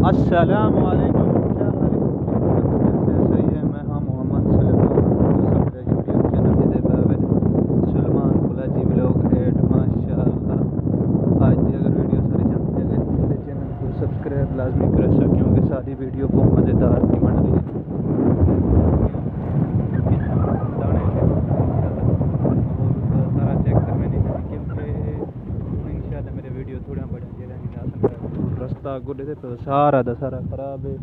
अस्सलाम वालेकुम, क्या हाल है? कैसे सही है? मैं हाँ मोहम्मद सलेमान यूट्यूब चैनल दे बाबे सलमान बुलाजी व्लॉग एड माशाअल्लाह। आज की अगर वीडियो सारी जानते हैं मेरे चैनल को सब्सक्राइब लाजमी कर सो, क्योंकि सारी वीडियो बहुत मज़ेदार थी बन रही है। सारा चेक कर मैंने क्योंकि इंशाल्लाह मेरे वीडियो थोड़ा बड़ा रास्ता गुडे थे तो सारा दा सारा खराब है।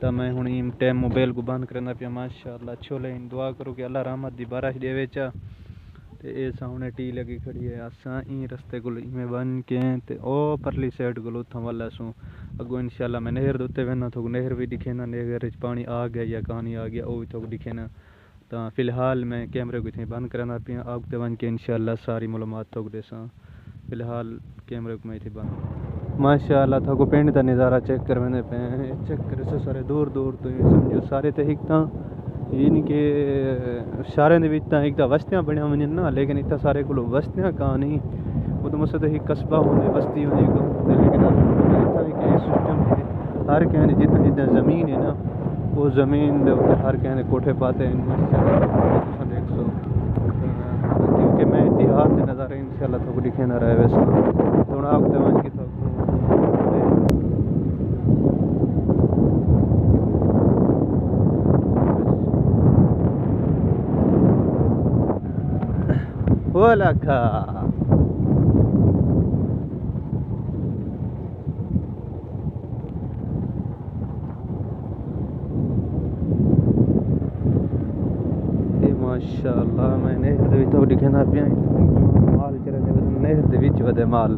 तो मैं हूँ टाइम मोबाइल को बंद करना पिया। माशाअल्लाह छोले दुआ करो कि अल्लाह रहमत दी बारिश देवे चा। ते ए सामने टी लगी खड़ी है। असा ई रस्ते को इवें बन के ते ओ परली साइड को उथा वाला सू अगो इंशाल्लाह मैं नहर दे उत्ते वेना तो नहर भी दिखे ना, नहर पानी आ गया या कहानी आ गया वो भी तो दिखे ना। तो फिलहाल मैं कैमरे को इतने बंद करना पिया। आगते बन के इंशाल्लाह सारी मालूमात तो देसा। फिलहाल कैमरे को मैं इतने बंद। माशाअल्लाह था को पिंड का नज़ारा चेक कर मैंने पे चेक करे से सारे दूर दूर तो समझो सारे तो एक तो इनके सारे ने तो एक तो बस्तियाँ बनिया वजन ना, लेकिन इतना सारे को बस्तियाँ कहाँ नहीं वो तो मुझसे तो एक कस्बा होने बस्ती होने लेकिन इतना सिस्टम है हर कहने जितना जितना ज़मीन है ना वो ज़मीन हर कहने कोठे पाते हैं माशाअल्लाह देख सो। क्योंकि मैं देहात के नज़ारे इंशाल्लाह तो दिखे ना रहे वैसे तो आप दवान की तो वो लखा माशाअल्लाह मैं नहर दे तो दिखना पिया माल चले नहर दे विच वदे माल,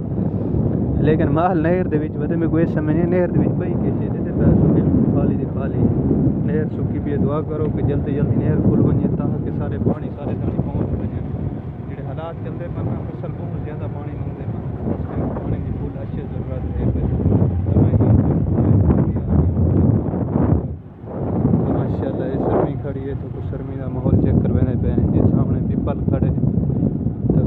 लेकिन माल नहर दे विच वदे में कोई समझ नहीं नहर दे विच भाई कैसे देते पैसों बिल्कुल खाली दी खाली नहर सुखी भी दुआ करो कि जल्दी जल्दी नहर खुल बने ताकि सारे पानी सारे तक पहुंच बने। जेडे हालात चलते पर ना फसल बहुत ज़्यादा पानी मंगते हैं, पानी की फुल अच्छी ज़रूरत है। माशाअल्लाह ये सरमी खड़ी है तो कुछ सरमी का माहौल चेक करवाने पे ये सामने पीपल खड़े तो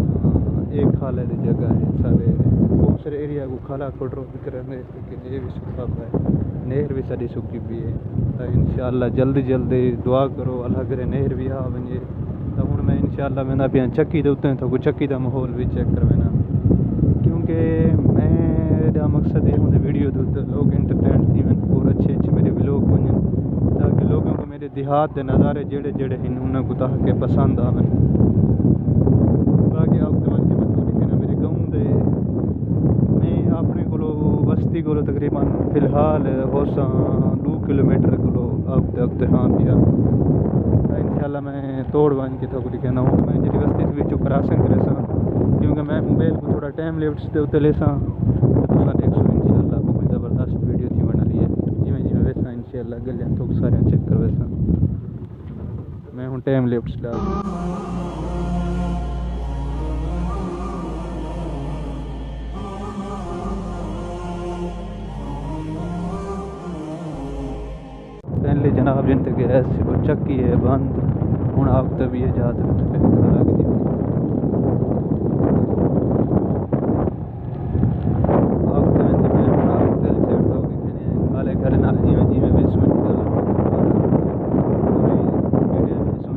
एक खाले की जगह है सारे बहुत सारे एरिया को खाला खोटरो करने, लेकिन ये भी सूखा हुआ है नहर भी सारी सूखी भी है। तो इंशाअल्लाह जल्दी जल्दी दुआ करो अल्लाह करे नहर भी आ बने। तो हूँ मैं इंशाअल्लाह मैं पिया चक्की दे उत्ते तो कोई चक्की का माहौल भी चेक करवाना, क्योंकि मेरा मकसद ये होंगे वीडियो के लोग इंटरटेन थी और अच्छे अच्छे मेरे व्लॉग बन ताकि लोगों को मेरे देहात के नज़ारे जेड़े जेड़े हैं उन्हें को ताकि पसंद आवे। बाकी आप मेरे गाँव दे मैं अपने को बस्ती को तकरीबन फिलहाल होसा 2 किलोमीटर को अब हाँ पिया इंशाल्लाह मैं तोड़ बन के थोड़ी कहना हूँ मैं जी बस्ती भी क्रॉसिंग करे सा, क्योंकि मैं मोबाइल को थोड़ा टाइम लिमिट्स के उत्ते ले सा तो देख सो इंशाल्लाह बहुत ज़बरदस्त वीडियो थी बना ली है जिमें जिमें वैसा इंशाल्लाह गलियां तो सारे चेक कर वैसा मैं हूँ टाइम लिमिट्स डाल पहले जनाब जिन तक ऐसे को चक्की है बंद हूँ आप तभी ये जाते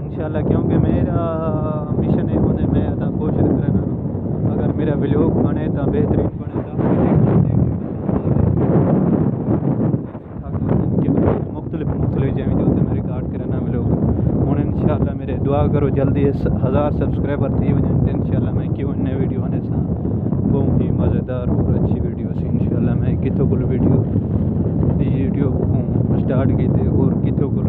इंशाल्लाह, क्योंकि मेरा मिशन है होने मैं अदा कोशिश करना अगर मेरा व्लॉग बने तो बेहतरीन बने मुख्तलिफ मुख्तलिफ जमी जो मैं रिकॉर्ड करना व्लॉग हूँ इंशाल्लाह मेरे दुआ करो जल्दी 1000 सब्सक्राइबर थी वजह इंशाल्लाह मैं क्यों नए वीडियो आने सा बहुत ही मज़ेदार और अच्छी वीडियो से इंशाल्लाह मैं कितों को वीडियो स्टार्ट की थे और कितों को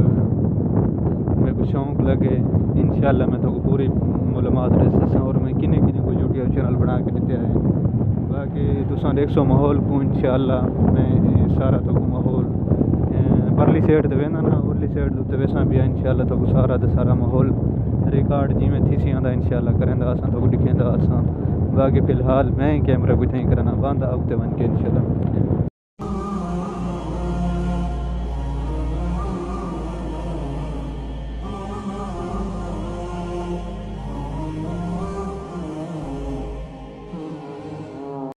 मेरे को शौक लगे इंशाल्लाह मैं तो पूरी मालूमात रह और मैं किने किने को यूट्यूब चैनल बना के देते हैं। बाकी तुसा देख सो माहौल को इंशाल्लाह मैं सारा तो माहौल परली साइड तो वेना ना उरली साइड तो वैसा भी इंशाल्लाह तो सारा माहौल रिकॉर्ड जिमें थी सी आंदा इंशाल्लाह करेंदा असा तो दिखेंदा असा। बाकी फिलहाल मैं कैमरा कुछ नहीं करना बंद आगते बन के इंशाल्लाह।